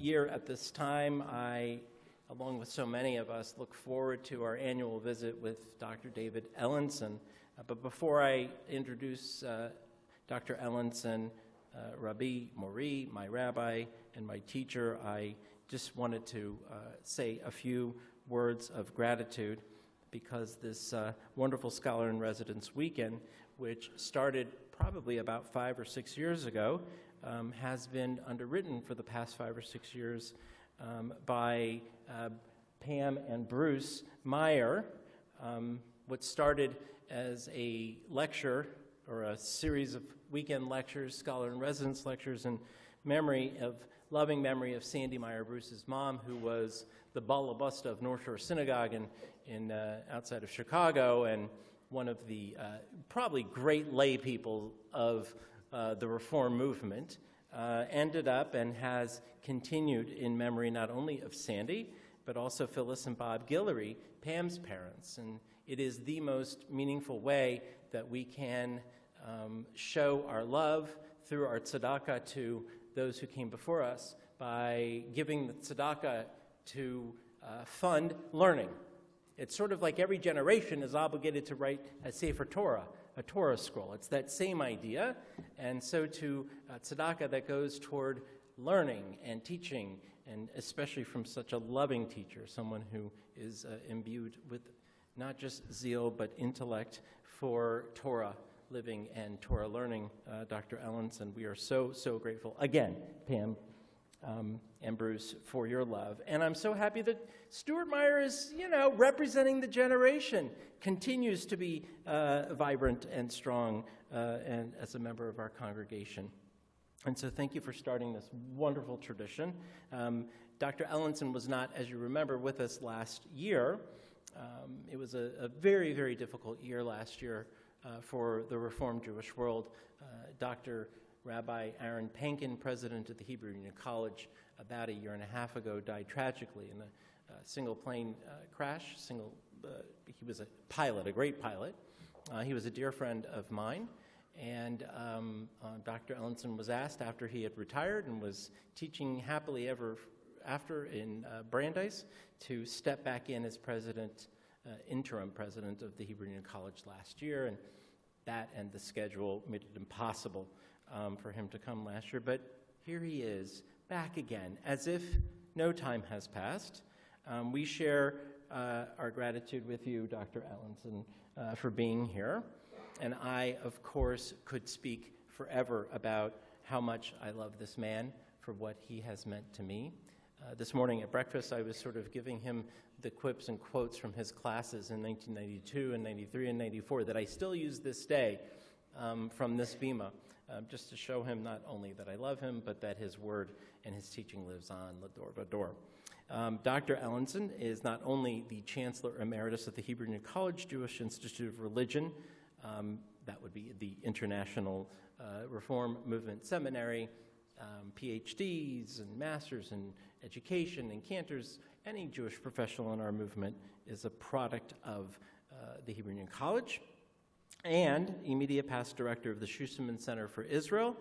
year at this time, I, along with so many of us, look forward to our annual visit with Dr. David Ellenson. But before I introduce Dr. Ellenson, Rabbi Mori, my rabbi, and my teacher, I just wanted to say a few words of gratitude because this wonderful Scholar in Residence weekend, which started probably about 5 or 6 years ago, has been underwritten for the past 5 or 6 years by Pam and Bruce Meyer. What started as a lecture or a series of weekend lectures, Scholar in Residence lectures, in loving memory of Sandy Meyer Bruce's mom, who was the Balabusta of North Shore Synagogue in outside of Chicago, and one of the probably great lay people of the Reform movement, ended up and has continued in memory not only of Sandy, but also Phyllis and Bob Guillory, Pam's parents. And it is the most meaningful way that we can show our love through our tzedakah to those who came before us by giving the tzedakah to fund learning. It's sort of like every generation is obligated to write a Sefer Torah, a Torah scroll. It's that same idea. And so to tzedakah that goes toward learning and teaching, and especially from such a loving teacher, someone who is imbued with not just zeal but intellect for Torah living and Torah learning, Dr. Ellenson. We are so, so grateful. Again, Pam and Bruce, for your love. And I'm so happy that Stuart Meyer is, representing the generation, continues to be vibrant and strong and as a member of our congregation. And so thank you for starting this wonderful tradition. Dr. Ellenson was not, as you remember, with us last year. It was a very, very difficult year last year for the Reformed Jewish world. Dr. Rabbi Aaron Pankin, president of the Hebrew Union College, about a year and a half ago, died tragically in a single plane crash. He was a pilot, a great pilot. He was a dear friend of mine. And Dr. Ellenson was asked after he had retired and was teaching happily ever after in Brandeis to step back in as interim president of the Hebrew Union College last year. And that and the schedule made it impossible for him to come last year. But here he is, back again, as if no time has passed. We share our gratitude with you, Dr. Ellenson, for being here. And I, of course, could speak forever about how much I love this man for what he has meant to me. This morning at breakfast, I was sort of giving him the quips and quotes from his classes in 1992 and 93 and 94 that I still use this day from this bima, just to show him not only that I love him, but that his word and his teaching lives on l'dor v'dor. Dr. Ellenson is not only the Chancellor Emeritus of the Hebrew Union College Jewish Institute of Religion, that would be the International Reform Movement Seminary, PhDs and masters in education and cantors. Any Jewish professional in our movement is a product of the Hebrew Union College, and immediate past director of the Schusterman Center for Israel,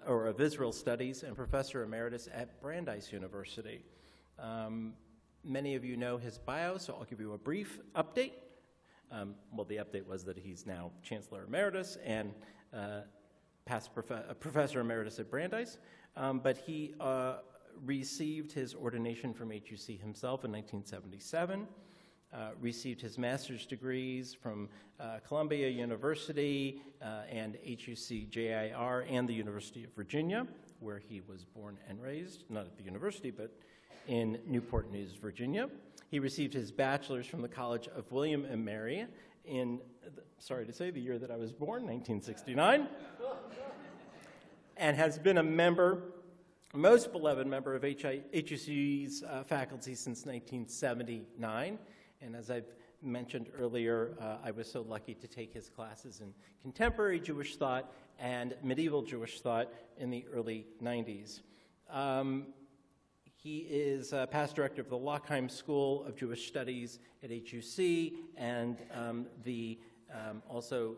or of Israel Studies, and professor emeritus at Brandeis University. Many of you know his bio, so I'll give you a brief update. The update was that he's now Chancellor Emeritus and past Professor Emeritus at Brandeis, but he received his ordination from HUC himself in 1977, received his master's degrees from Columbia University and HUC JIR and the University of Virginia, where he was born and raised, not at the university, but in Newport News, Virginia. He received his bachelor's from the College of William and Mary in, sorry to say, the year that I was born, 1969, and has been a member, most beloved member of HUC's faculty since 1979. And as I've mentioned earlier, I was so lucky to take his classes in contemporary Jewish thought and medieval Jewish thought in the early 90s. He is past director of the Lockheim School of Jewish Studies at HUC and the also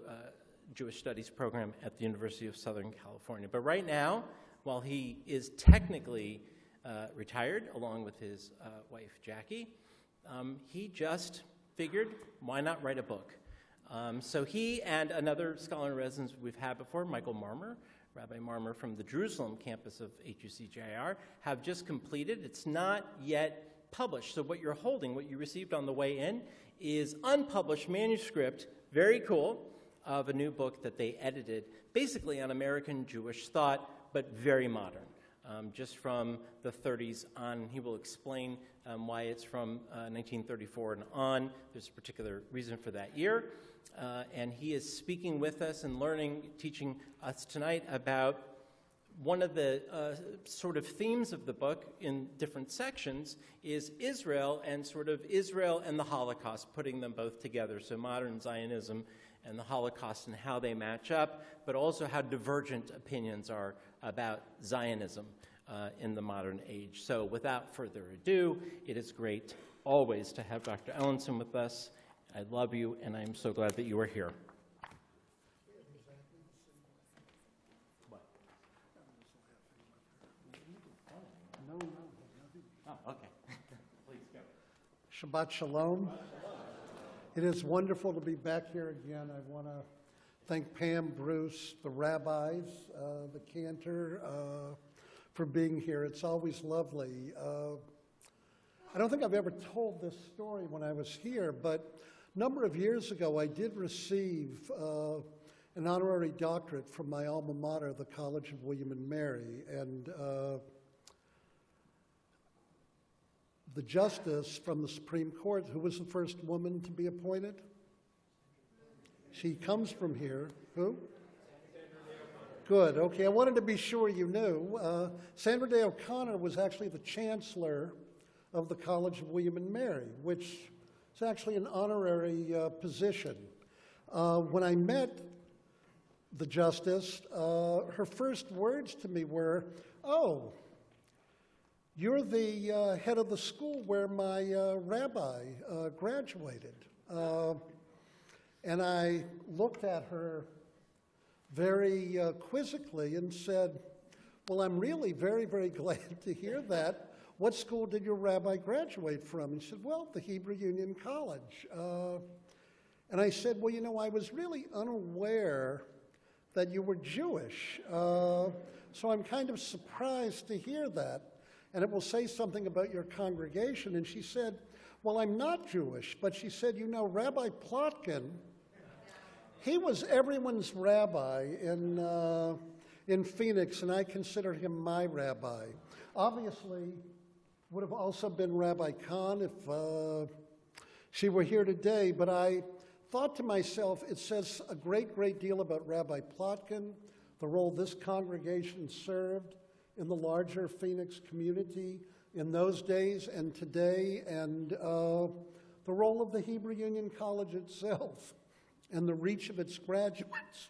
Jewish Studies program at the University of Southern California. But right now, while he is technically retired along with his wife, Jackie. He just figured, why not write a book? So he and another scholar in residence we've had before, Michael Marmer, Rabbi Marmer from the Jerusalem campus of HUCJR, have just completed. It's not yet published. So what you're holding, what you received on the way in, is unpublished manuscript, very cool, of a new book that they edited, basically on American Jewish thought, but very modern. Just from the 30s on. He will explain why it's from 1934 and on. There's a particular reason for that year. And he is speaking with us and teaching us tonight about one of the sort of themes of the book in different sections is Israel and the Holocaust, putting them both together. So modern Zionism and the Holocaust and how they match up, but also how divergent opinions are about Zionism in the modern age. So without further ado, it is great always to have Dr. Ellenson with us. I love you, and I'm so glad that you are here. Oh, okay. Please go. Shabbat Shalom. It is wonderful to be back here again. I want to thank Pam, Bruce, the rabbis, the cantor, for being here. It's always lovely. I don't think I've ever told this story when I was here, but a number of years ago I did receive an honorary doctorate from my alma mater, the College of William and Mary, and the justice from the Supreme Court, who was the first woman to be appointed? She comes from here. Who? Good, okay. I wanted to be sure you knew. Sandra Day O'Connor was actually the chancellor of the College of William and Mary, which is actually an honorary position. When I met the justice, her first words to me were, "Oh, you're the head of the school where my rabbi graduated." And I looked at her very quizzically and said, "Well, I'm really very, very glad to hear that. What school did your rabbi graduate from?" And she said, "Well, the Hebrew Union College." And I said, "Well, you know, I was really unaware that you were Jewish. So I'm kind of surprised to hear that. And it will say something about your congregation." And she said, "Well, I'm not Jewish." But she said, "You know, Rabbi Plotkin, he was everyone's rabbi in Phoenix, and I consider him my rabbi." Obviously, would have also been Rabbi Kahn if she were here today. But I thought to myself, it says a great, great deal about Rabbi Plotkin, the role this congregation served in the larger Phoenix community in those days and today, and the role of the Hebrew Union College itself and the reach of its graduates,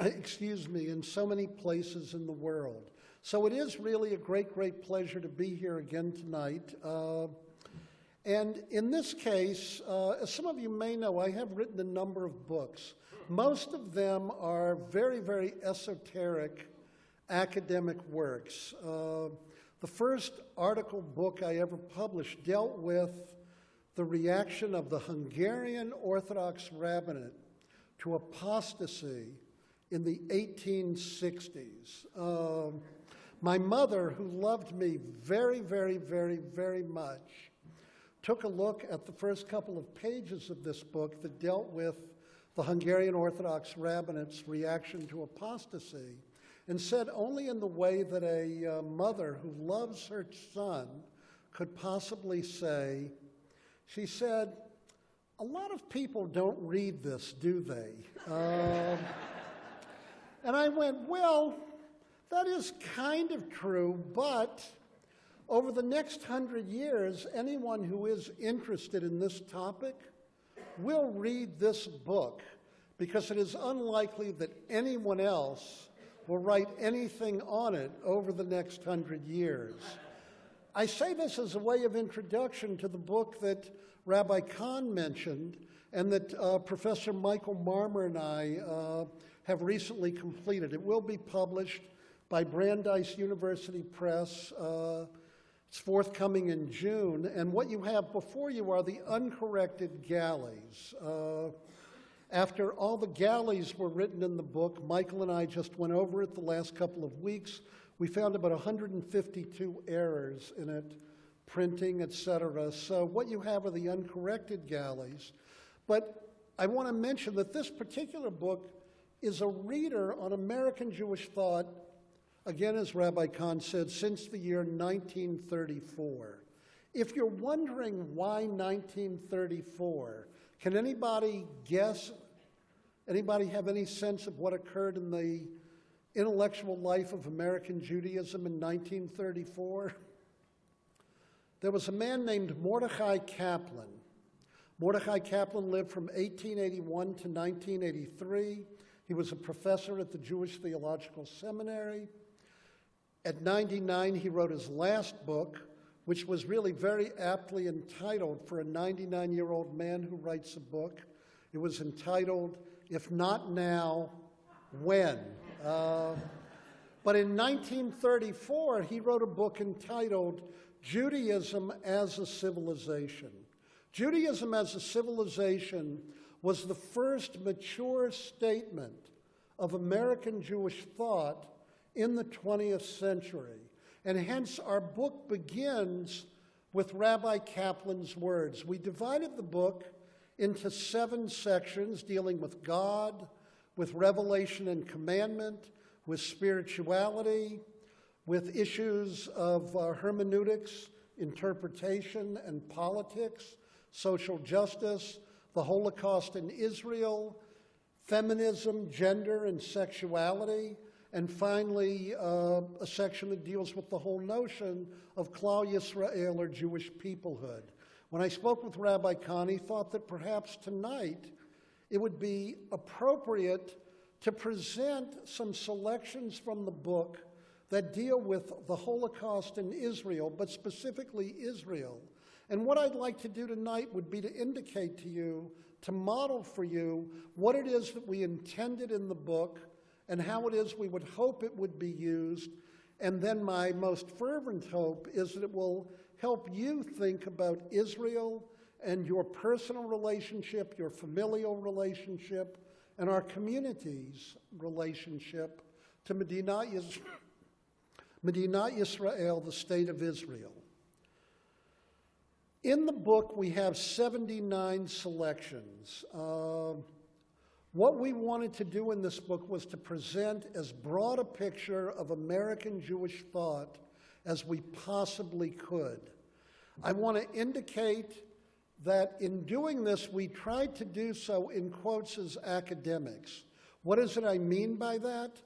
in so many places in the world. So it is really a great, great pleasure to be here again tonight. And in this case, as some of you may know, I have written a number of books. Most of them are very, very esoteric academic works. The first article book I ever published dealt with the reaction of the Hungarian Orthodox rabbinate to apostasy in the 1860s. My mother, who loved me very, very, very, very much, took a look at the first couple of pages of this book that dealt with the Hungarian Orthodox rabbinate's reaction to apostasy, and said only in the way that a mother who loves her son could possibly say, she said, "A lot of people don't read this, do they?" And I went, "Well, that is kind of true, but over the next 100 years, anyone who is interested in this topic will read this book, because it is unlikely that anyone else will write anything on it over the next 100 years. I say this as a way of introduction to the book that Rabbi Kahn mentioned and that Professor Michael Marmer and I have recently completed. It will be published by Brandeis University Press It's forthcoming in June, and what you have before you are the uncorrected galleys. After all the galleys were written in the book, Michael and I just went over it the last couple of weeks. We found about 152 errors in it, printing, etc. So what you have are the uncorrected galleys. But I want to mention that this particular book is a reader on American Jewish thought, again, as Rabbi Kahn said, since the year 1934. If you're wondering why 1934, can anybody guess? Anybody have any sense of what occurred in the intellectual life of American Judaism in 1934? There was a man named Mordechai Kaplan. Mordechai Kaplan lived from 1881 to 1983. He was a professor at the Jewish Theological Seminary. At 99, he wrote his last book, which was really very aptly entitled for a 99-year-old man who writes a book. It was entitled, If Not Now, When? But in 1934, he wrote a book entitled Judaism as a Civilization. Judaism as a civilization was the first mature statement of American Jewish thought in the 20th century. And hence our book begins with Rabbi Kaplan's words. We divided the book into 7 sections dealing with God, with revelation and commandment, with spirituality, with issues of hermeneutics, interpretation, and politics, social justice, the Holocaust in Israel, feminism, gender, and sexuality, and finally a section that deals with the whole notion of Klal Yisrael, or Jewish peoplehood. When I spoke with Rabbi Kahn, he thought that perhaps tonight it would be appropriate to present some selections from the book that deal with the Holocaust in Israel, but specifically Israel. And what I'd like to do tonight would be to indicate to you, to model for you, what it is that we intended in the book and how it is we would hope it would be used. And then my most fervent hope is that it will help you think about Israel and your personal relationship, your familial relationship, and our community's relationship to Medinat Yisrael, the state of Israel. In the book, we have 79 selections. What we wanted to do in this book was to present as broad a picture of American Jewish thought as we possibly could. I want to indicate that in doing this, we tried to do so in quotes as academics. What is it I mean by that?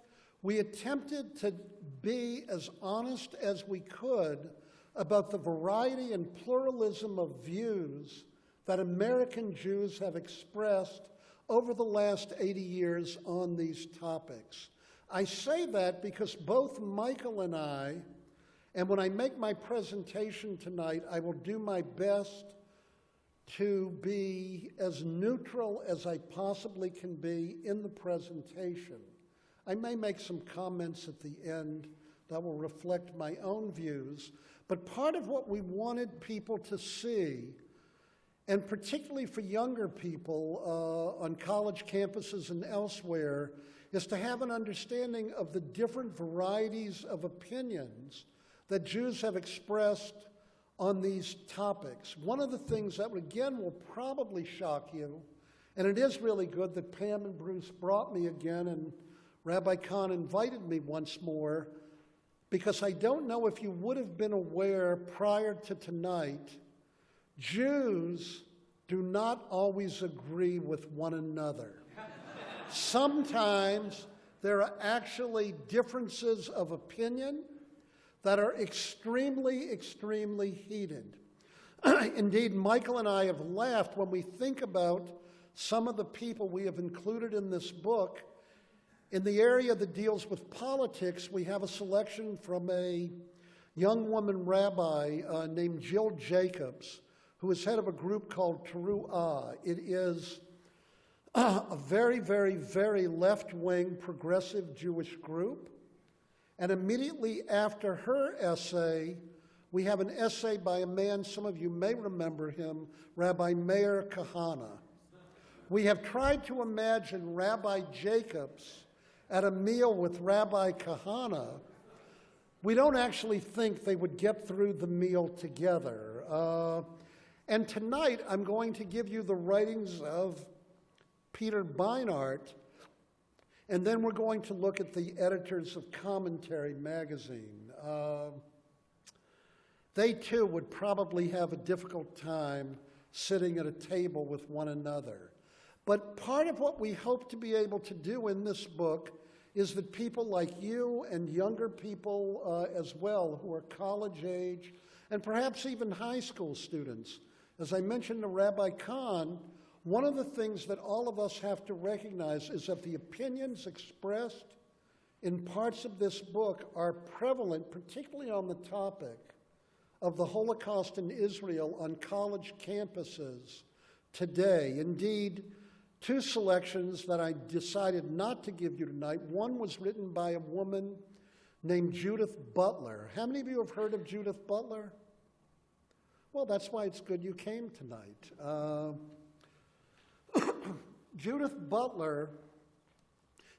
We attempted to be as honest as we could about the variety and pluralism of views that American Jews have expressed over the last 80 years on these topics. I say that because both Michael and I, and when I make my presentation tonight, I will do my best to be as neutral as I possibly can be in the presentation. I may make some comments at the end that will reflect my own views, but part of what we wanted people to see, and particularly for younger people on college campuses and elsewhere, is to have an understanding of the different varieties of opinions that Jews have expressed on these topics. One of the things that, again, will probably shock you, and it is really good that Pam and Bruce brought me again, and Rabbi Kahn invited me once more, because I don't know if you would have been aware prior to tonight, Jews do not always agree with one another. Sometimes there are actually differences of opinion that are extremely, extremely heated. Indeed, Michael and I have laughed when we think about some of the people we have included in this book. In the area that deals with politics, we have a selection from a young woman rabbi named Jill Jacobs, who is head of a group called Teruah. It is a very, very, very left-wing progressive Jewish group. And immediately after her essay, We have an essay by a man, some of you may remember him, Rabbi Meir Kahane. We have tried to imagine Rabbi Jacobs at a meal with Rabbi Kahane. We don't actually think they would get through the meal together. And tonight I'm going to give you the writings of Peter Beinart, and then we're going to look at the editors of Commentary magazine. They too would probably have a difficult time sitting at a table with one another. But part of what we hope to be able to do in this book is that people like you and younger people as well who are college age and perhaps even high school students. As I mentioned to Rabbi Kahn, one of the things that all of us have to recognize is that the opinions expressed in parts of this book are prevalent, particularly on the topic of the Holocaust in Israel on college campuses today. Indeed, two selections that I decided not to give you tonight. One was written by a woman named Judith Butler. How many of you have heard of Judith Butler? Well, that's why it's good you came tonight. Judith Butler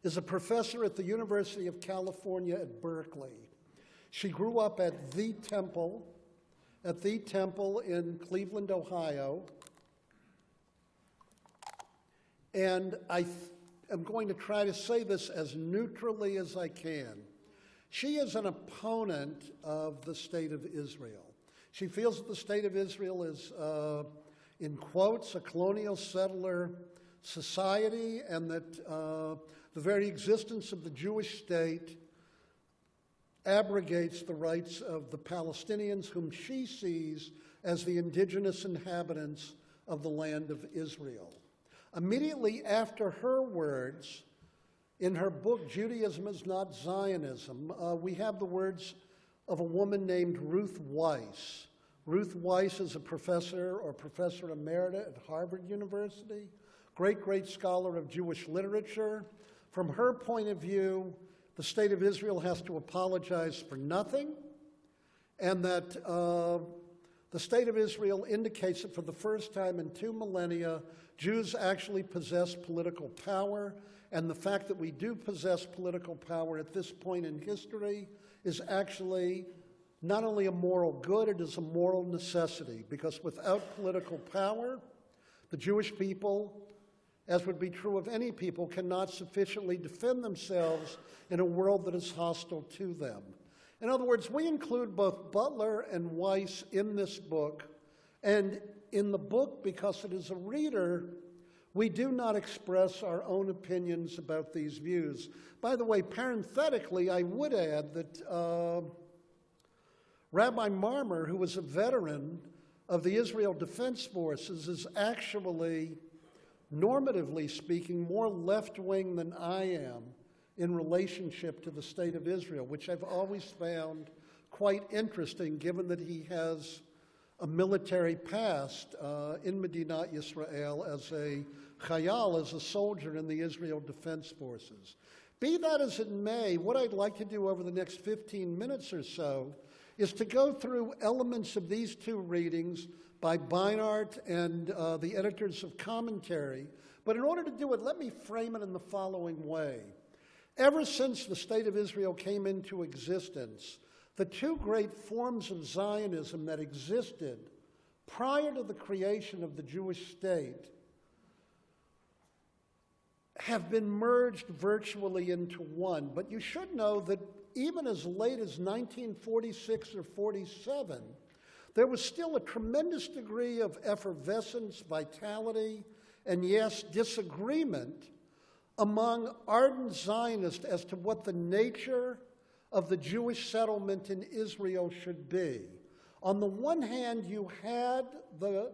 is a professor at the University of California at Berkeley. She grew up at the Temple in Cleveland, Ohio. And I am going to try to say this as neutrally as I can. She is an opponent of the state of Israel. She feels that the state of Israel is, in quotes, a colonial settler society, and that the very existence of the Jewish state abrogates the rights of the Palestinians, whom she sees as the indigenous inhabitants of the land of Israel. Immediately after her words, in her book, Judaism is Not Zionism, we have the words of a woman named Ruth Weiss. Ruth Weiss is a professor or professor emerita at Harvard University, great scholar of Jewish literature. From her point of view, the state of Israel has to apologize for nothing, and that the state of Israel indicates that for the first time in 2 millennia, Jews actually possess political power, and the fact that we do possess political power at this point in history is actually not only a moral good, it is a moral necessity, because without political power, the Jewish people, as would be true of any people, cannot sufficiently defend themselves in a world that is hostile to them. In other words, we include both Butler and Weiss in this book, and in the book, because it is a reader, we do not express our own opinions about these views. By the way, parenthetically, I would add that Rabbi Marmer, who was a veteran of the Israel Defense Forces, is actually, normatively speaking, more left-wing than I am in relationship to the state of Israel, which I've always found quite interesting, given that he has a military past in Medinat Yisrael as a chayal, as a soldier in the Israel Defense Forces. Be that as it may, what I'd like to do over the next 15 minutes or so is to go through elements of these two readings by Beinart and the editors of Commentary. But in order to do it, let me frame it in the following way. Ever since the State of Israel came into existence, the two great forms of Zionism that existed prior to the creation of the Jewish state have been merged virtually into one. But you should know that even as late as 1946 or 47, there was still a tremendous degree of effervescence, vitality, and yes, disagreement among ardent Zionists as to what the nature of the Jewish settlement in Israel should be. On the one hand, you had the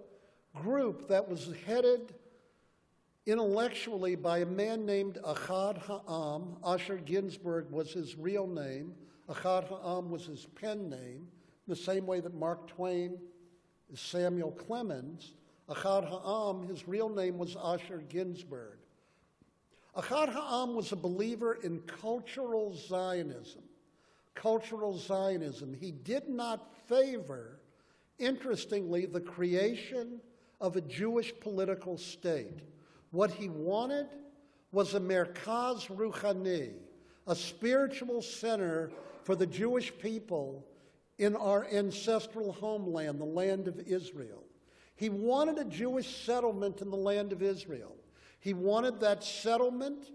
group that was headed intellectually by a man named Achad Ha'am. Asher Ginsburg was his real name. Achad Ha'am was his pen name, the same way that Mark Twain is Samuel Clemens. Achad Ha'am, his real name was Asher Ginsburg. Achad Ha'am was a believer in cultural Zionism. Cultural Zionism. He did not favor, interestingly, the creation of a Jewish political state. What he wanted was a merkaz ruchani, a spiritual center for the Jewish people in our ancestral homeland, the land of Israel. He wanted a Jewish settlement in the land of Israel. He wanted that settlement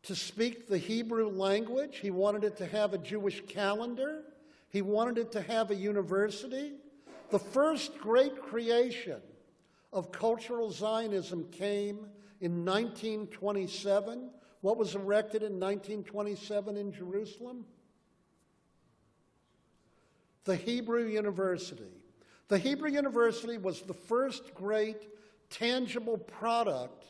to speak the Hebrew language. He wanted it to have a Jewish calendar. He wanted it to have a university. The first great creation of cultural Zionism came in 1927. What was erected in 1927 in Jerusalem? The Hebrew University. The Hebrew University was the first great tangible product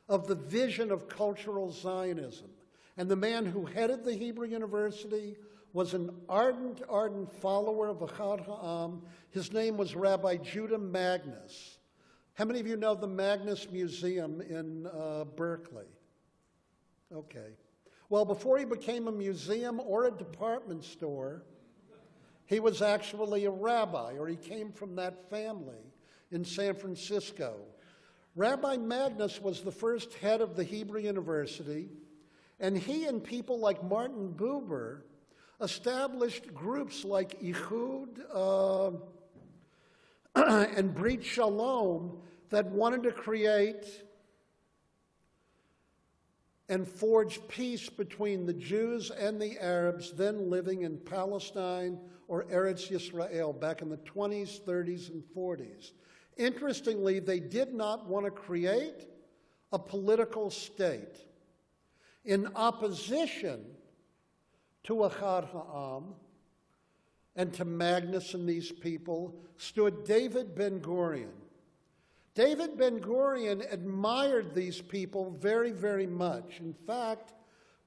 of the vision of cultural Zionism. And the man who headed the Hebrew University was an ardent follower of Echad Ha'am. His name was Rabbi Judah Magnus. How many of you know the Magnus Museum in Berkeley? Okay. Well, before he became a museum or a department store, he was actually a rabbi, or he came from that family in San Francisco. Rabbi Magnus was the first head of the Hebrew University, and he and people like Martin Buber established groups like Ichud and Brit Shalom that wanted to create and forge peace between the Jews and the Arabs then living in Palestine or Eretz Yisrael back in the 20s, 30s, and 40s. Interestingly, they did not want to create a political state. In opposition to Echad Ha'am and to Magnus and these people stood David Ben-Gurion. David Ben-Gurion admired these people very, very much. In fact,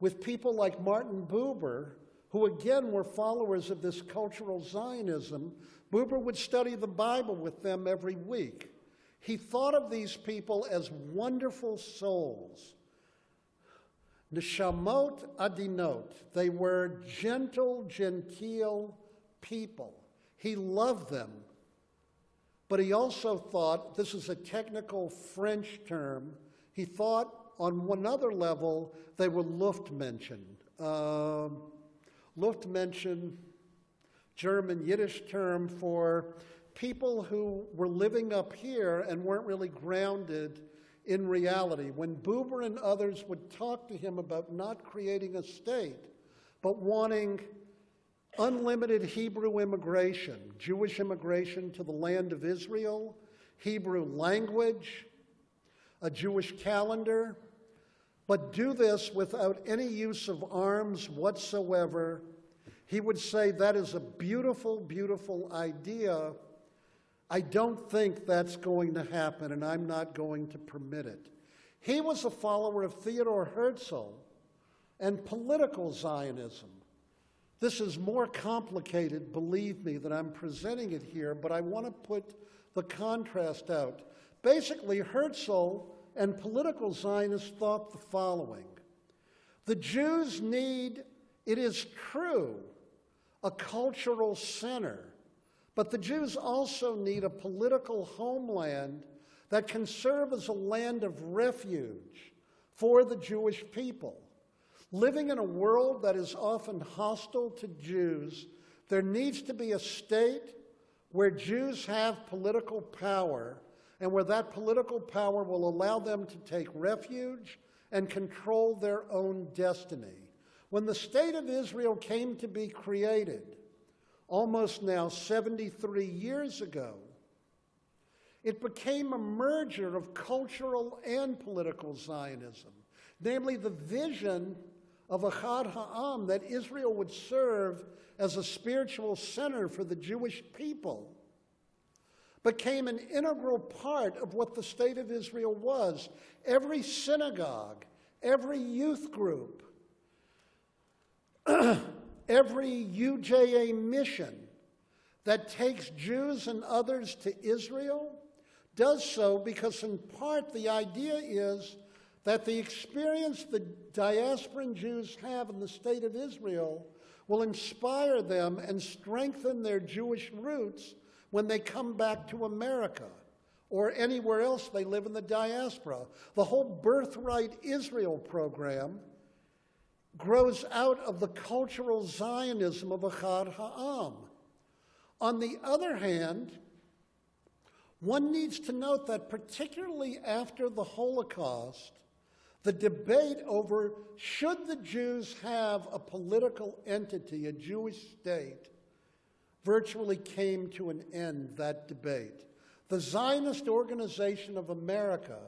with people like Martin Buber, who again were followers of this cultural Zionism, Buber would study the Bible with them every week. He thought of these people as wonderful souls. Neshamot adinot. They were gentle, genteel people. He loved them. But he also thought, this is a technical French term, he thought on one other level they were Luftmenschen. Luftmenschen, German Yiddish term for people who were living up here and weren't really grounded in reality. When Buber and others would talk to him about not creating a state, but wanting unlimited Hebrew immigration, Jewish immigration to the land of Israel, Hebrew language, a Jewish calendar, but do this without any use of arms whatsoever, he would say that is a beautiful, beautiful idea. I don't think that's going to happen, and I'm not going to permit it. He was a follower of Theodor Herzl and political Zionism. This is more complicated, believe me, than I'm presenting it here, but I want to put the contrast out. Basically, Herzl and political Zionists thought the following. The Jews need, it is true, a cultural center, but the Jews also need a political homeland that can serve as a land of refuge for the Jewish people. Living in a world that is often hostile to Jews, there needs to be a state where Jews have political power and where that political power will allow them to take refuge and control their own destiny. When the state of Israel came to be created, almost now 73 years ago, it became a merger of cultural and political Zionism, namely the vision of Echad Ha'am, that Israel would serve as a spiritual center for the Jewish people, became an integral part of what the state of Israel was. Every synagogue, every youth group, every UJA mission that takes Jews and others to Israel does so because in part the idea is that the experience the diasporan Jews have in the state of Israel will inspire them and strengthen their Jewish roots when they come back to America or anywhere else they live in the diaspora. The whole Birthright Israel program grows out of the cultural Zionism of Echad Ha'am. On the other hand, one needs to note that particularly after the Holocaust, the debate over should the Jews have a political entity, a Jewish state, virtually came to an end, that debate. The Zionist Organization of America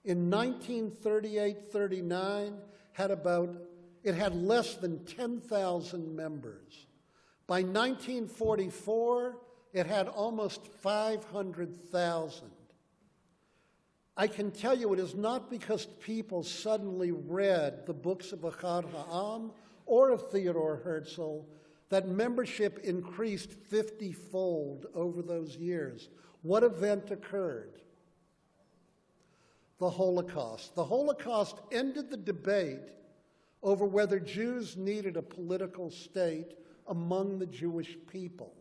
in 1938-39 had less than 10,000 members. By 1944, it had almost 500,000. I can tell you it is not because people suddenly read the books of Echad Ha'am or of Theodore Herzl that membership increased 50-fold over those years. What event occurred? The Holocaust. The Holocaust ended the debate over whether Jews needed a political state among the Jewish people.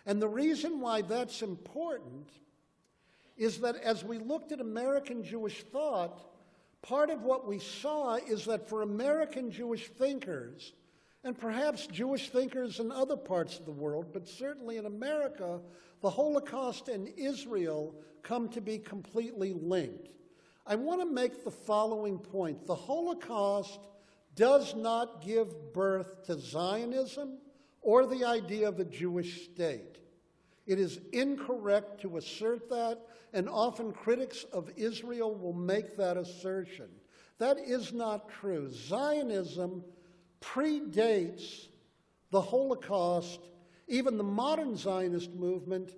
And the reason why that's important is that as we looked at American Jewish thought, part of what we saw is that for American Jewish thinkers, and perhaps Jewish thinkers in other parts of the world, but certainly in America, the Holocaust and Israel come to be completely linked. I want to make the following point. The Holocaust does not give birth to Zionism or the idea of a Jewish state. It is incorrect to assert that, and often critics of Israel will make that assertion. That is not true. Zionism predates the Holocaust, even the modern Zionist movement,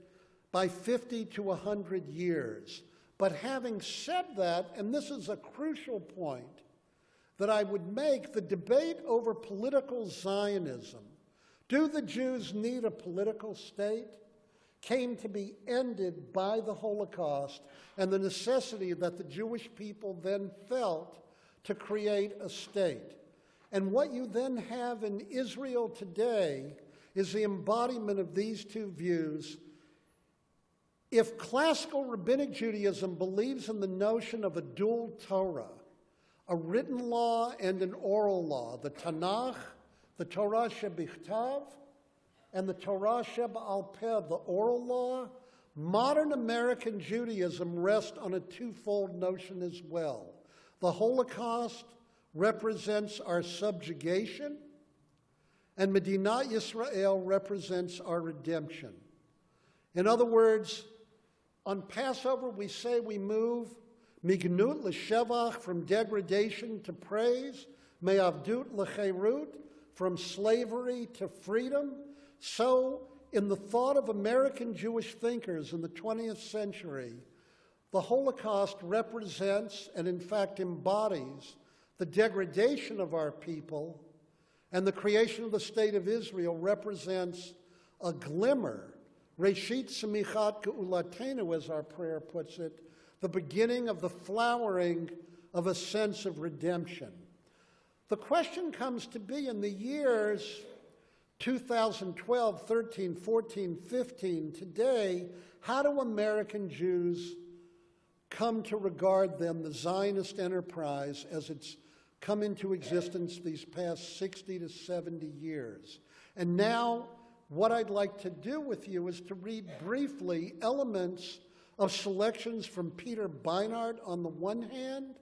by 50 to 100 years. But having said that, and this is a crucial point that I would make, the debate over political Zionism, do the Jews need a political state, came to be ended by the Holocaust and the necessity that the Jewish people then felt to create a state. And what you then have in Israel today is the embodiment of these two views. If classical rabbinic Judaism believes in the notion of a dual Torah, a written law and an oral law, the Tanakh, the Torah shebichtav, and the Torah sheba'al peh, the oral law, modern American Judaism rests on a twofold notion as well. The Holocaust represents our subjugation, and Medinat Yisrael represents our redemption. In other words, on Passover we say we move mignut l'shevach, from degradation to praise, me'avdut l'cherut, from slavery to freedom. So, in the thought of American Jewish thinkers in the 20th century, the Holocaust represents and in fact embodies the degradation of our people, and the creation of the State of Israel represents a glimmer, Reshit Semichat Geulatenu, as our prayer puts it, the beginning of the flowering of a sense of redemption. The question comes to be, in the years 2012, 13, 14, 15, today, how do American Jews come to regard then the Zionist enterprise as it's come into existence these past 60 to 70 years? And now, what I'd like to do with you is to read briefly elements of selections from Peter Beinart on the one hand,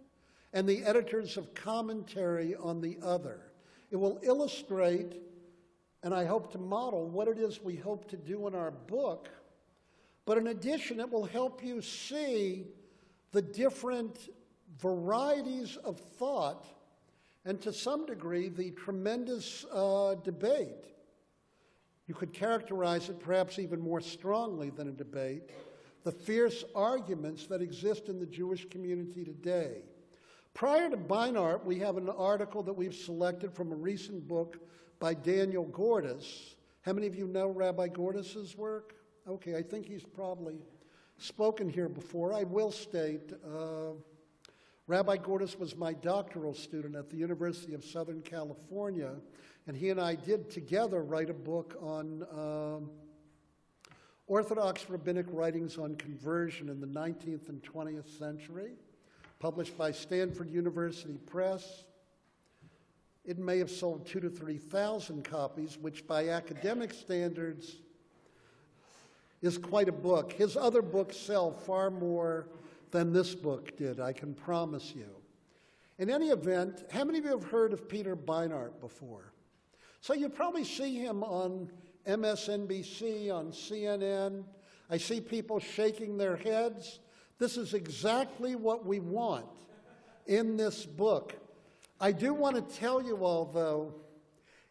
and the editors of commentary on the other. It will illustrate, and I hope to model, what it is we hope to do in our book, but in addition, it will help you see the different varieties of thought, and to some degree, the tremendous debate. You could characterize it perhaps even more strongly than a debate, the fierce arguments that exist in the Jewish community today. Prior to Beinart, we have an article that we've selected from a recent book by Daniel Gordis. How many of you know Rabbi Gordis's work? Okay, I think he's probably spoken here before. I will state, Rabbi Gordis was my doctoral student at the University of Southern California, and he and I did together write a book on Orthodox rabbinic writings on conversion in the 19th and 20th century, published by Stanford University Press. It may have sold 2,000 to 3,000 copies, which by academic standards is quite a book. His other books sell far more than this book did, I can promise you. In any event, how many of you have heard of Peter Beinart before? So you probably see him on MSNBC, on CNN. I see people shaking their heads. This is exactly what we want in this book. I do want to tell you all, though,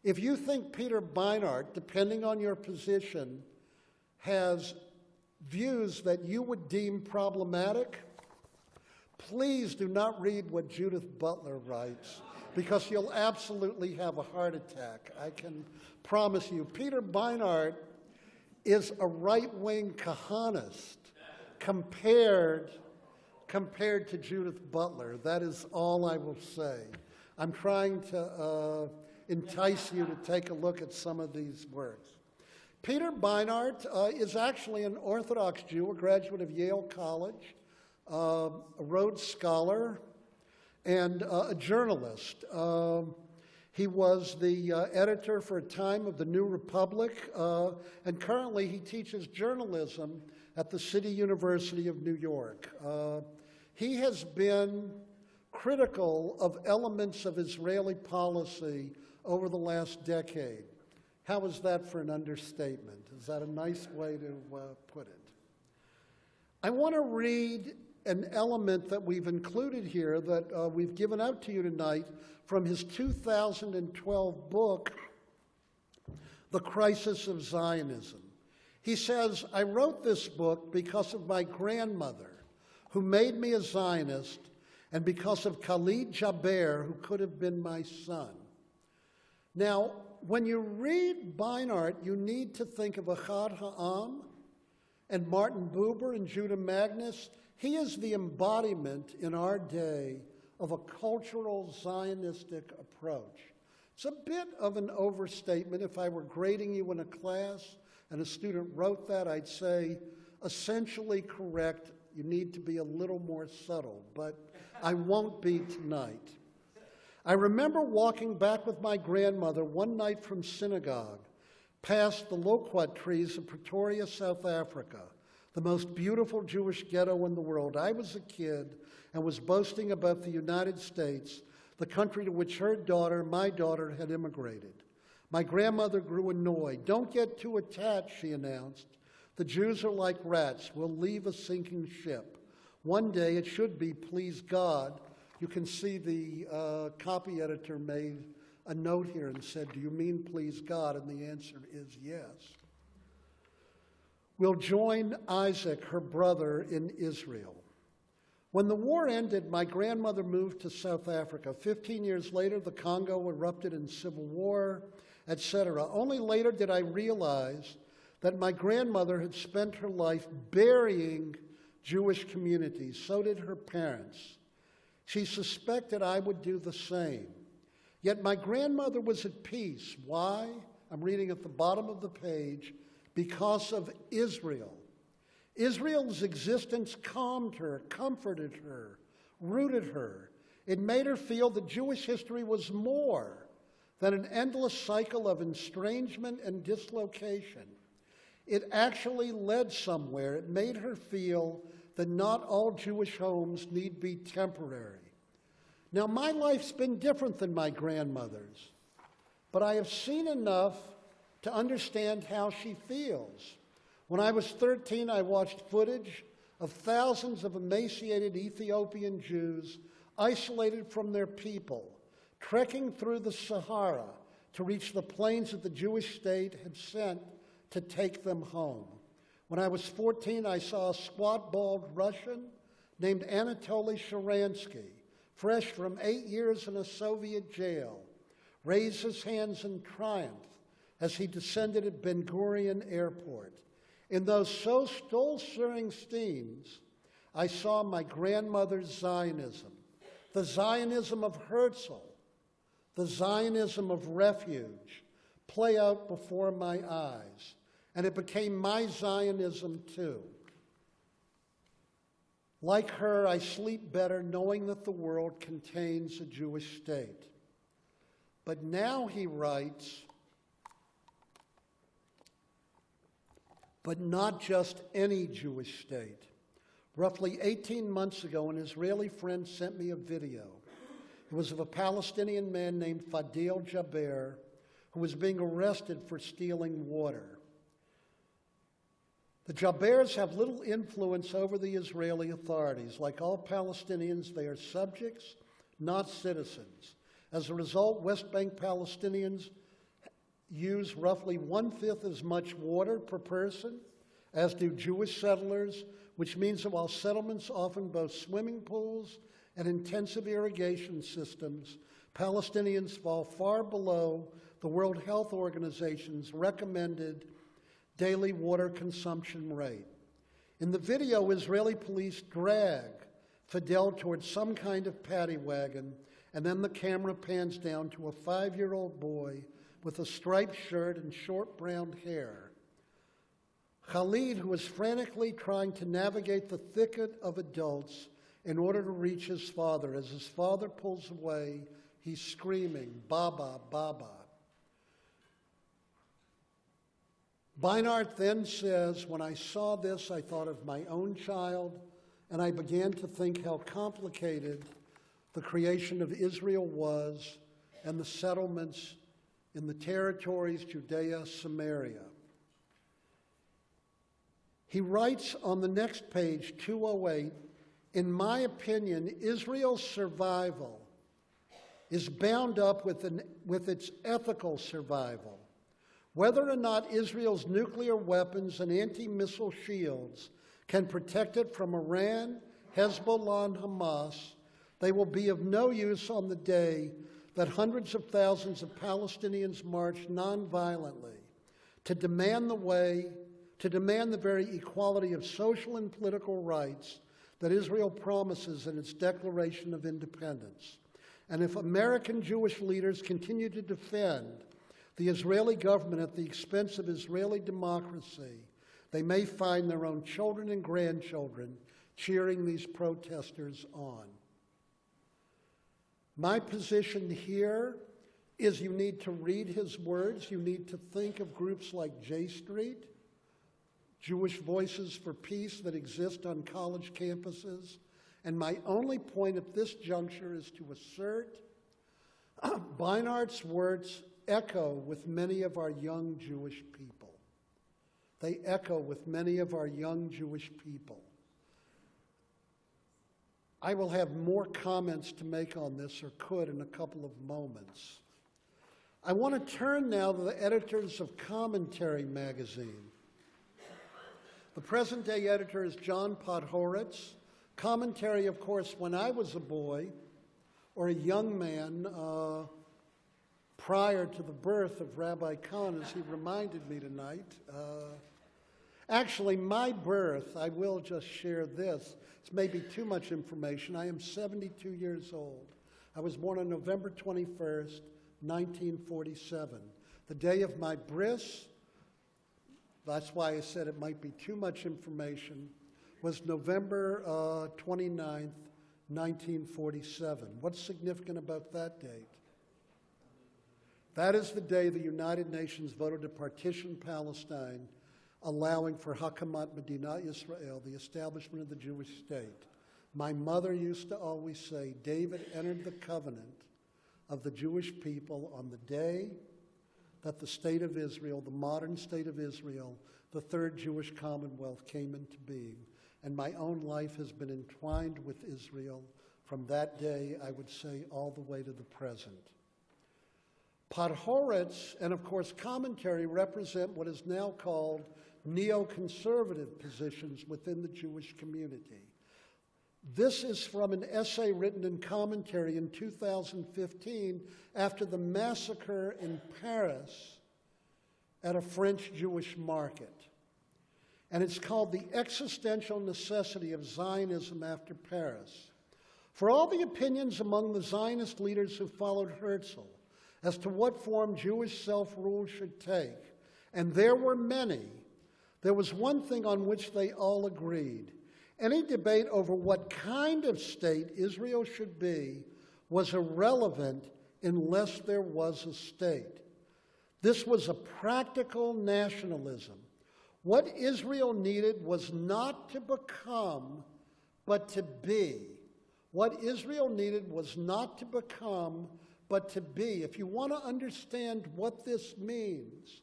if you think Peter Beinart, depending on your position, has views that you would deem problematic, please do not read what Judith Butler writes, because you'll absolutely have a heart attack. I can promise you. Peter Beinart is a right-wing Kahanist compared to Judith Butler. That is all I will say. I'm trying to entice you to take a look at some of these works. Peter Beinart is actually an Orthodox Jew, a graduate of Yale College, a Rhodes Scholar, and a journalist. He was the editor for a time of the New Republic, and currently he teaches journalism at the City University of New York. He has been critical of elements of Israeli policy over the last decade. How is that for an understatement? Is that a nice way to put it? I want to read an element that we've included here that we've given out to you tonight from his 2012 book, The Crisis of Zionism. He says, I wrote this book because of my grandmother, who made me a Zionist, and because of Khalid Jaber, who could have been my son. Now, when you read Beinart, you need to think of Achad Ha'am and Martin Buber and Judah Magnus. He is the embodiment in our day of a cultural Zionistic approach. It's a bit of an overstatement. If I were grading you in a class and a student wrote that, I'd say essentially correct. You need to be a little more subtle, but I won't be tonight. I remember walking back with my grandmother one night from synagogue, past the loquat trees of Pretoria, South Africa, the most beautiful Jewish ghetto in the world. I was a kid and was boasting about the United States, the country to which her daughter, my daughter, had immigrated. My grandmother grew annoyed. Don't get too attached, she announced. The Jews are like rats. We'll leave a sinking ship. One day it should be, please God. You can see the copy editor made a note here and said, do you mean please God? And the answer is yes. We'll join Isaac, her brother, in Israel. When the war ended, my grandmother moved to South Africa. 15 years later, the Congo erupted in civil war, etc. Only later did I realize that my grandmother had spent her life burying Jewish communities. So did her parents. She suspected I would do the same. Yet my grandmother was at peace. Why? I'm reading at the bottom of the page. Because of Israel. Israel's existence calmed her, comforted her, rooted her. It made her feel that Jewish history was more than an endless cycle of estrangement and dislocation. It actually led somewhere. It made her feel that not all Jewish homes need be temporary. Now, my life's been different than my grandmother's, but I have seen enough to understand how she feels. When I was 13, I watched footage of thousands of emaciated Ethiopian Jews isolated from their people, trekking through the Sahara to reach the plains that the Jewish state had sent to take them home. When I was 14, I saw a squat, bald Russian named Anatoly Sharansky, fresh from 8 years in a Soviet jail, raise his hands in triumph as he descended at Ben Gurion Airport. In those soul-stirring scenes, I saw my grandmother's Zionism. the Zionism of Herzl, the Zionism of refuge, play out before my eyes. And it became my Zionism too. Like her, I sleep better knowing that the world contains a Jewish state. But now, he writes, but not just any Jewish state. Roughly 18 months ago, an Israeli friend sent me a video. It was of a Palestinian man named Fadil Jaber who was being arrested for stealing water. The Jabers have little influence over the Israeli authorities. Like all Palestinians, they are subjects, not citizens. As a result, West Bank Palestinians use roughly 1/5 as much water per person as do Jewish settlers, which means that while settlements often boast swimming pools and intensive irrigation systems, Palestinians fall far below the World Health Organization's recommended daily water consumption rate. In the video, Israeli police drag Fidel towards some kind of paddy wagon, and then the camera pans down to a 5-year-old boy with a striped shirt and short brown hair. Khalid, who is frantically trying to navigate the thicket of adults in order to reach his father. As his father pulls away, he's screaming, "Baba, Baba." Beinart then says, when I saw this, I thought of my own child, and I began to think how complicated the creation of Israel was and the settlements in the territories, Judea, Samaria. He writes on the next page, 208, in my opinion, Israel's survival is bound up with its ethical survival. Whether or not Israel's nuclear weapons and anti-missile shields can protect it from Iran, Hezbollah, and Hamas, they will be of no use on the day that hundreds of thousands of Palestinians march nonviolently to demand the very equality of social and political rights that Israel promises in its Declaration of Independence. And if American Jewish leaders continue to defend the Israeli government at the expense of Israeli democracy, they may find their own children and grandchildren cheering these protesters on. My position here is you need to read his words. You need to think of groups like J Street, Jewish Voices for Peace that exist on college campuses. And my only point at this juncture is to assert Beinart's words echo with many of our young Jewish people. They echo with many of our young Jewish people. I will have more comments to make on this, or could, in a couple of moments. I want to turn now to the editors of Commentary magazine. The present-day editor is John Podhoretz. Commentary, of course, when I was a boy or a young man prior to the birth of Rabbi Kahn, as he reminded me tonight. Actually, my birth, I will just share this. It's maybe too much information. I am 72 years old. I was born on November 21st, 1947. The day of my bris, that's why I said it might be too much information, was November 29th, 1947. What's significant about that date? That is the day the United Nations voted to partition Palestine, allowing for Hakamat Medinat Yisrael, the establishment of the Jewish state. My mother used to always say, David entered the covenant of the Jewish people on the day that the state of Israel, the modern state of Israel, the third Jewish Commonwealth came into being. And my own life has been entwined with Israel from that day, I would say, all the way to the present. Podhoretz and, of course, Commentary represent what is now called neoconservative positions within the Jewish community. This is from an essay written in Commentary in 2015 after the massacre in Paris at a French Jewish market. And it's called The Existential Necessity of Zionism After Paris. For all the opinions among the Zionist leaders who followed Herzl as to what form Jewish self-rule should take, and there were many, there was one thing on which they all agreed. Any debate over what kind of state Israel should be was irrelevant unless there was a state. This was a practical nationalism. What Israel needed was not to become, but to be. What Israel needed was not to become, but to be. If you want to understand what this means,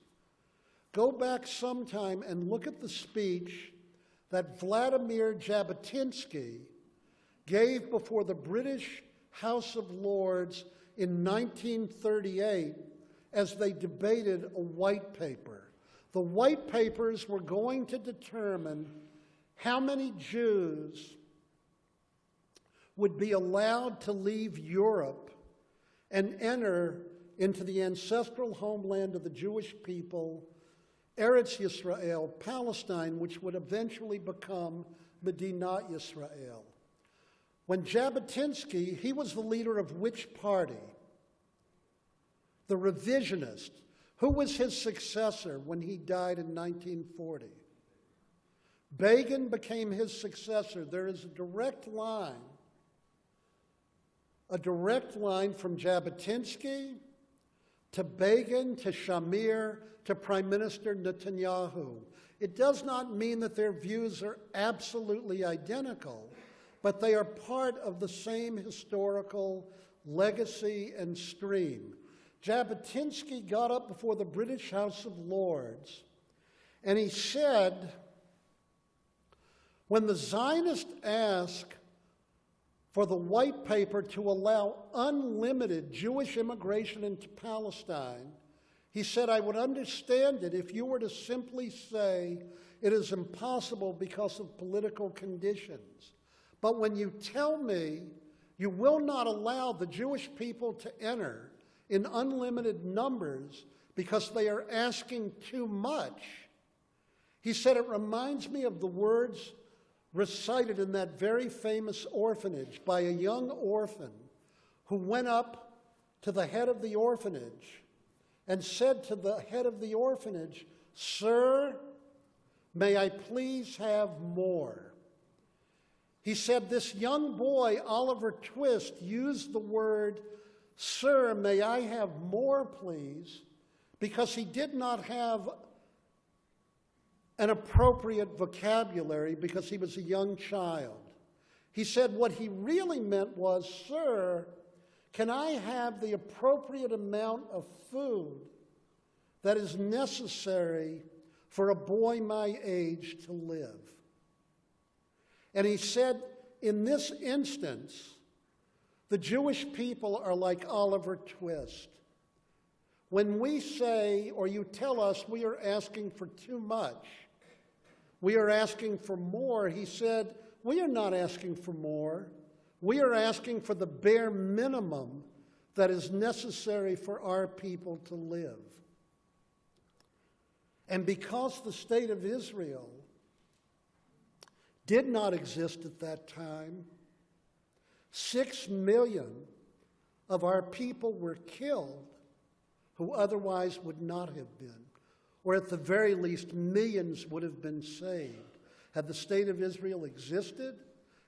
go back sometime and look at the speech that Vladimir Jabotinsky gave before the British House of Lords in 1938 as they debated a white paper. The white papers were going to determine how many Jews would be allowed to leave Europe and enter into the ancestral homeland of the Jewish people, Eretz Yisrael, Palestine, which would eventually become Medinat Yisrael. When Jabotinsky, he was the leader of which party? The revisionist. Who was his successor when he died in 1940? Begin became his successor. There is a direct line from Jabotinsky to Begin to Shamir to Prime Minister Netanyahu. It does not mean that their views are absolutely identical, but they are part of the same historical legacy and stream. Jabotinsky got up before the British House of Lords, and he said, when the Zionists ask for the white paper to allow unlimited Jewish immigration into Palestine, he said, I would understand it if you were to simply say it is impossible because of political conditions. But when you tell me you will not allow the Jewish people to enter in unlimited numbers because they are asking too much, he said, it reminds me of the words recited in that very famous orphanage by a young orphan who went up to the head of the orphanage and said to the head of the orphanage, Sir, may I please have more? He said this young boy, Oliver Twist, used the word, Sir, may I have more, please, because he did not have an appropriate vocabulary because he was a young child. He said what he really meant was, Sir, can I have the appropriate amount of food that is necessary for a boy my age to live? And he said, in this instance, the Jewish people are like Oliver Twist. When we say, or you tell us we are asking for too much, we are asking for more, he said, we are not asking for more. We are asking for the bare minimum that is necessary for our people to live. And because the state of Israel did not exist at that time, 6 million of our people were killed who otherwise would not have been, or at the very least, millions would have been saved had the state of Israel existed,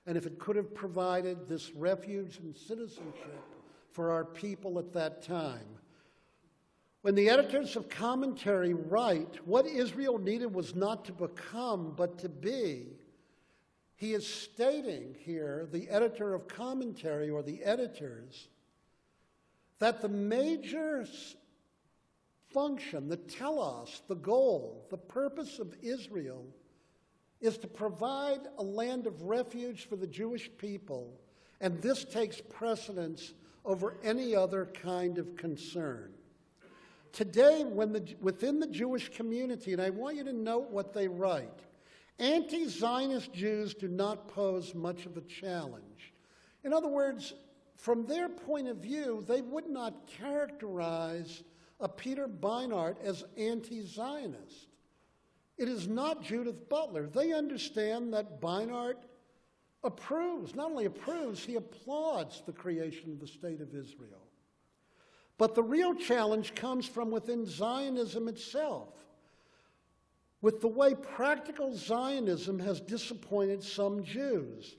and if it could have provided this refuge and citizenship for our people at that time. When the editors of commentary write, what Israel needed was not to become, but to be, he is stating here, the editor of commentary, or the editors, that the major function, the telos, the goal, the purpose of Israel is to provide a land of refuge for the Jewish people, and this takes precedence over any other kind of concern. Today, within the Jewish community, and I want you to note what they write, anti-Zionist Jews do not pose much of a challenge. In other words, from their point of view, they would not characterize a Peter Beinart as anti-Zionist. It is not Judith Butler. They understand that Beinart approves, not only approves, he applauds the creation of the State of Israel. But the real challenge comes from within Zionism itself, with the way practical Zionism has disappointed some Jews.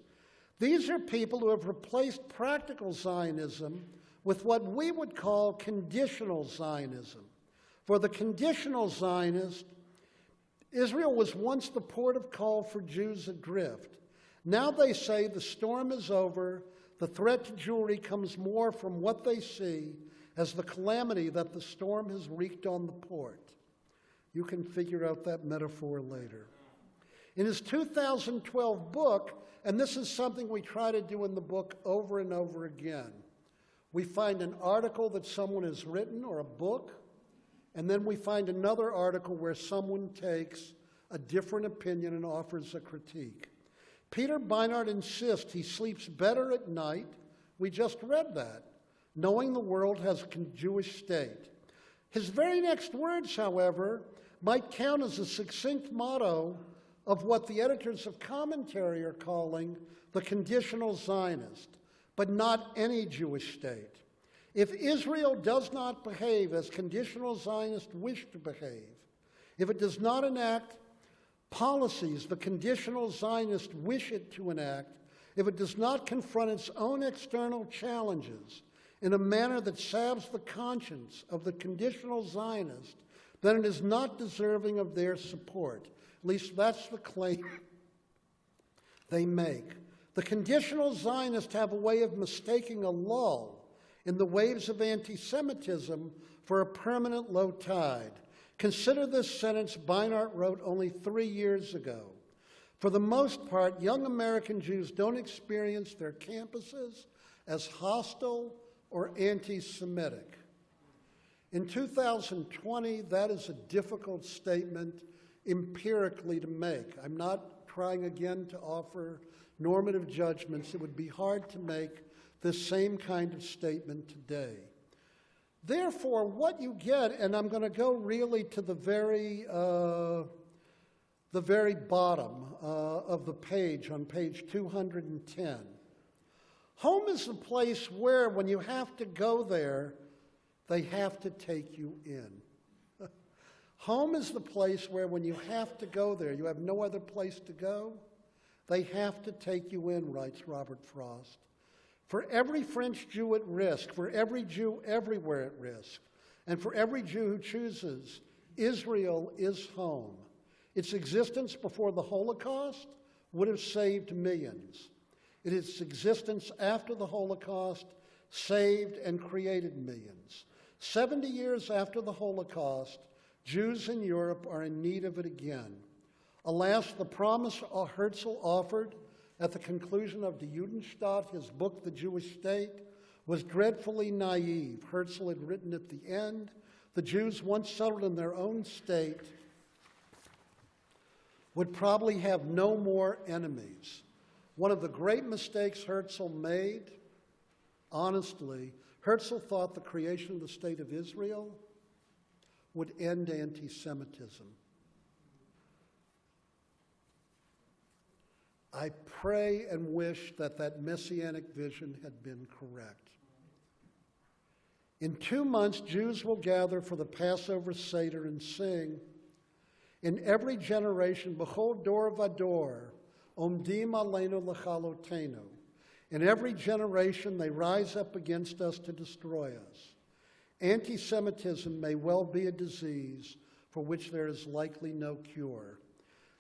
These are people who have replaced practical Zionism with what we would call conditional Zionism. For the conditional Zionist, Israel was once the port of call for Jews adrift. Now they say the storm is over, the threat to Jewry comes more from what they see as the calamity that the storm has wreaked on the port. You can figure out that metaphor later. In his 2012 book, and this is something we try to do in the book over and over again, we find an article that someone has written or a book, and then we find another article where someone takes a different opinion and offers a critique. Peter Beinart insists he sleeps better at night, we just read that, knowing the world has a Jewish state. His very next words, however, might count as a succinct motto of what the editors of commentary are calling the conditional Zionist, but not any Jewish state. If Israel does not behave as conditional Zionists wish to behave, if it does not enact policies the conditional Zionists wish it to enact, if it does not confront its own external challenges in a manner that salves the conscience of the conditional Zionist, then it is not deserving of their support. At least that's the claim they make. The conditional Zionists have a way of mistaking a lull in the waves of anti-Semitism for a permanent low tide. Consider this sentence Beinart wrote only 3 years ago. For the most part, young American Jews don't experience their campuses as hostile or anti-Semitic. In 2020, that is a difficult statement empirically to make. I'm not trying again to offer normative judgments. It would be hard to make this same kind of statement today. Therefore, what you get, and I'm going to go really to the very bottom of the page, on page 210. Home is the place where, when you have to go there, they have to take you in. Home is the place where, when you have to go there, you have no other place to go, they have to take you in, writes Robert Frost. For every French Jew at risk, for every Jew everywhere at risk, and for every Jew who chooses, Israel is home. Its existence before the Holocaust would have saved millions. Its existence after the Holocaust saved and created millions. 70 years after the Holocaust, Jews in Europe are in need of it again. Alas, the promise Herzl offered at the conclusion of Die Judenstadt, his book, The Jewish State, was dreadfully naive. Herzl had written at the end, the Jews once settled in their own state would probably have no more enemies. One of the great mistakes Herzl made, honestly, Herzl thought the creation of the State of Israel would end anti-Semitism. I pray and wish that that messianic vision had been correct. In 2 months, Jews will gather for the Passover Seder and sing, in every generation, B'chol dor vador, omdim aleinu l'chalotenu. In every generation, they rise up against us to destroy us. Anti-Semitism may well be a disease for which there is likely no cure.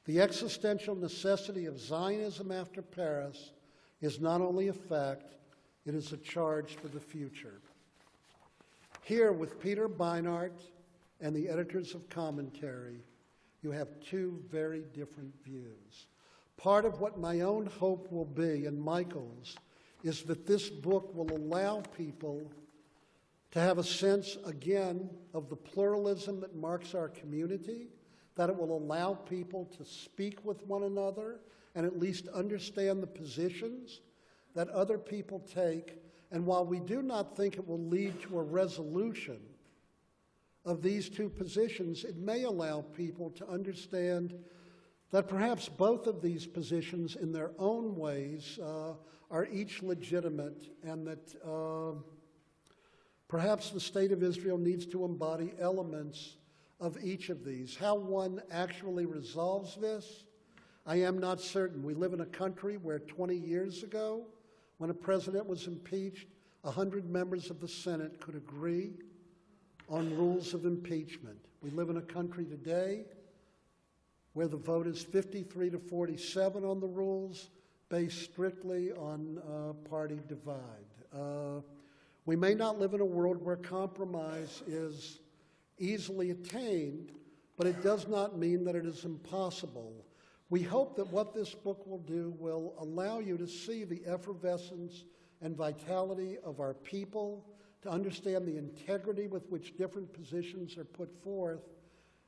The existential necessity of Zionism after Paris is not only a fact, it is a charge for the future. Here, with Peter Beinart and the editors of commentary, you have two very different views. Part of what my own hope will be, and Michael's, is that this book will allow people to have a sense, again, of the pluralism that marks our community, that it will allow people to speak with one another and at least understand the positions that other people take. And while we do not think it will lead to a resolution of these two positions, it may allow people to understand that perhaps both of these positions in their own ways are each legitimate, and that perhaps the state of Israel needs to embody elements of each of these. How one actually resolves this, I am not certain. We live in a country where 20 years ago, when a president was impeached, 100 members of the Senate could agree on rules of impeachment. We live in a country today where the vote is 53 to 47 on the rules, based strictly on party divide. We may not live in a world where compromise is easily attained, but it does not mean that it is impossible. We hope that what this book will do will allow you to see the effervescence and vitality of our people, to understand the integrity with which different positions are put forth,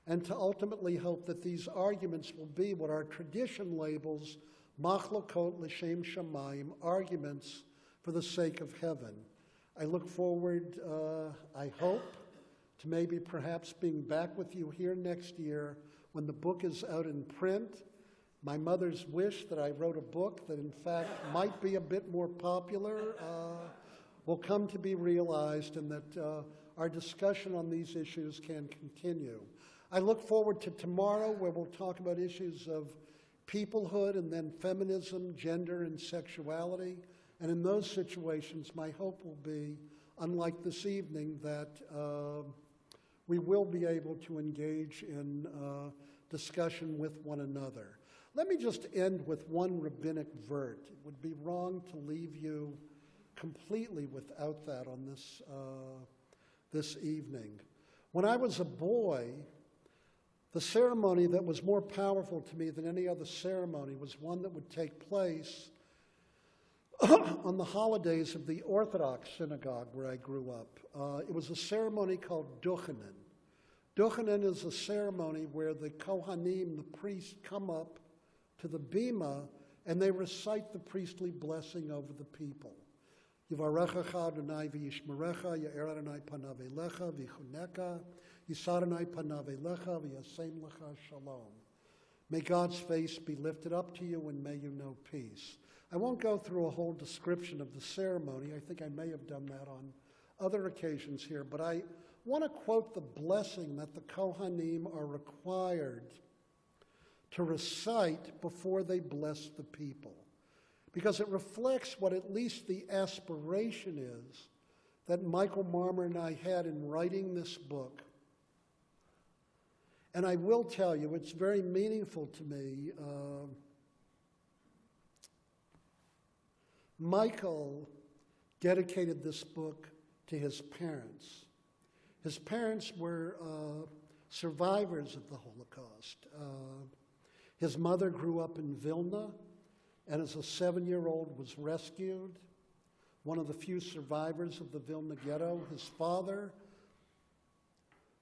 and to ultimately hope that these arguments will be what our tradition labels machlokot l'shem shamayim, arguments for the sake of heaven. I look forward, I hope, to maybe perhaps being back with you here next year when the book is out in print. My mother's wish that I wrote a book that in fact might be a bit more popular will come to be realized, and that our discussion on these issues can continue. I look forward to tomorrow, where we'll talk about issues of peoplehood and then feminism, gender, and sexuality. And in those situations, my hope will be, unlike this evening, that we will be able to engage in discussion with one another. Let me just end with one rabbinic vert. It would be wrong to leave you completely without that on this evening. When I was a boy, the ceremony that was more powerful to me than any other ceremony was one that would take place on the holidays of the Orthodox synagogue where I grew up. It was a ceremony called Duchenin. Duchenin is a ceremony where the Kohanim, the priests, come up to the bima and they recite the priestly blessing over the people. Yivarechecha Adonai v'yishmerecha, Ya'er Adonai panav elecha v'yichuneka, Yisar Adonai panav elecha v'yasem lecha shalom. May God's face be lifted up to you, and may you know peace. I won't go through a whole description of the ceremony. I think I may have done that on other occasions here, but I want to quote the blessing that the Kohanim are required to recite before they bless the people, because it reflects what at least the aspiration is that Michael Marmer and I had in writing this book. And I will tell you, it's very meaningful to me. Michael dedicated this book to his parents. His parents were survivors of the Holocaust. His mother grew up in Vilna, and as a 7-year-old was rescued, one of the few survivors of the Vilna ghetto. His father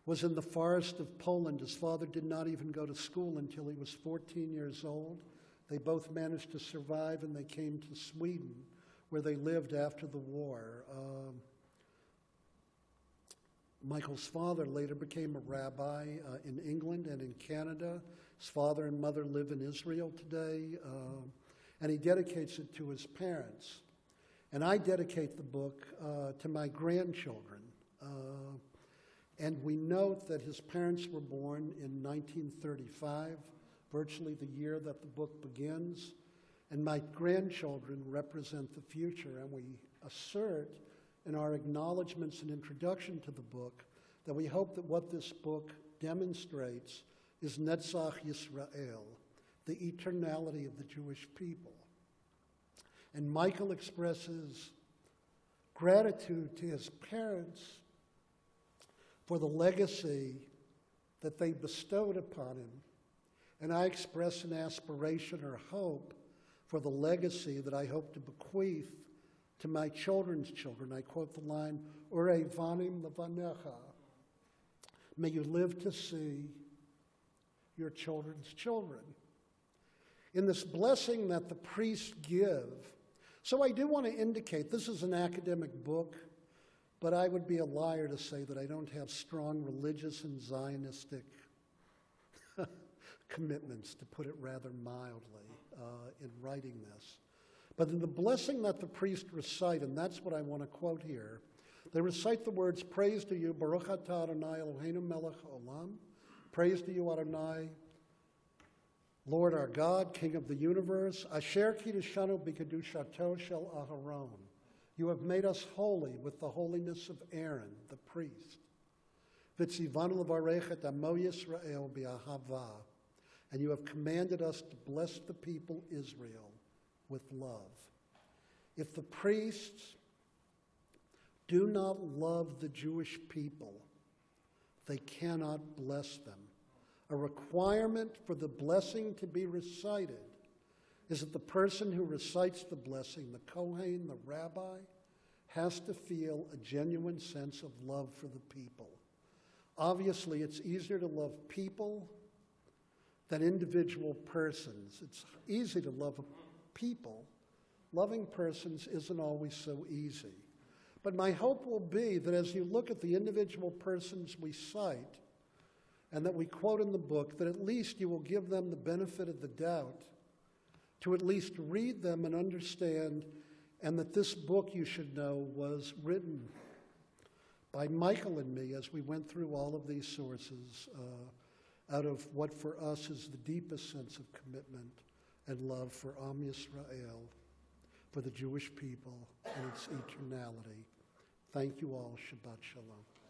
was in the forest of Poland. His father did not even go to school until he was 14 years old. They both managed to survive, and they came to Sweden, where they lived after the war. Michael's father later became a rabbi in England and in Canada. His father and mother live in Israel today, and he dedicates it to his parents. And I dedicate the book to my grandchildren. And we note that his parents were born in 1935, virtually the year that the book begins. And my grandchildren represent the future, and we assert in our acknowledgments and introduction to the book that we hope that what this book demonstrates is Netzach Yisrael, the eternality of the Jewish people. And Michael expresses gratitude to his parents for the legacy that they bestowed upon him. And I express an aspiration or hope for the legacy that I hope to bequeath to my children's children. I quote the line, Urei vanim levanecha. May you live to see your children's children. In this blessing that the priests give, so I do want to indicate this is an academic book, but I would be a liar to say that I don't have strong religious and Zionistic commitments, to put it rather mildly, in writing this. But in the blessing that the priests recite, and that's what I want to quote here, they recite the words, "Praise to you, Baruch atah Adonai Eloheinu melech haolam." Praise to you, Adonai, Lord our God, King of the universe. Asher kiddushanu b'kedushato shel Aharon. You have made us holy with the holiness of Aaron, the priest. V'tzivanu levarech et amo Yisrael b'ahava. And you have commanded us to bless the people Israel with love. If the priests do not love the Jewish people, they cannot bless them. A requirement for the blessing to be recited is that the person who recites the blessing, the Kohen, the rabbi, has to feel a genuine sense of love for the people. Obviously, it's easier to love people than individual persons. It's easy to love people. Loving persons isn't always so easy. But my hope will be that as you look at the individual persons we cite and that we quote in the book, that at least you will give them the benefit of the doubt to at least read them and understand, and that this book, you should know, was written by Michael and me as we went through all of these sources out of what for us is the deepest sense of commitment and love for Am Yisrael, for the Jewish people and its eternality. Thank you all. Shabbat Shalom.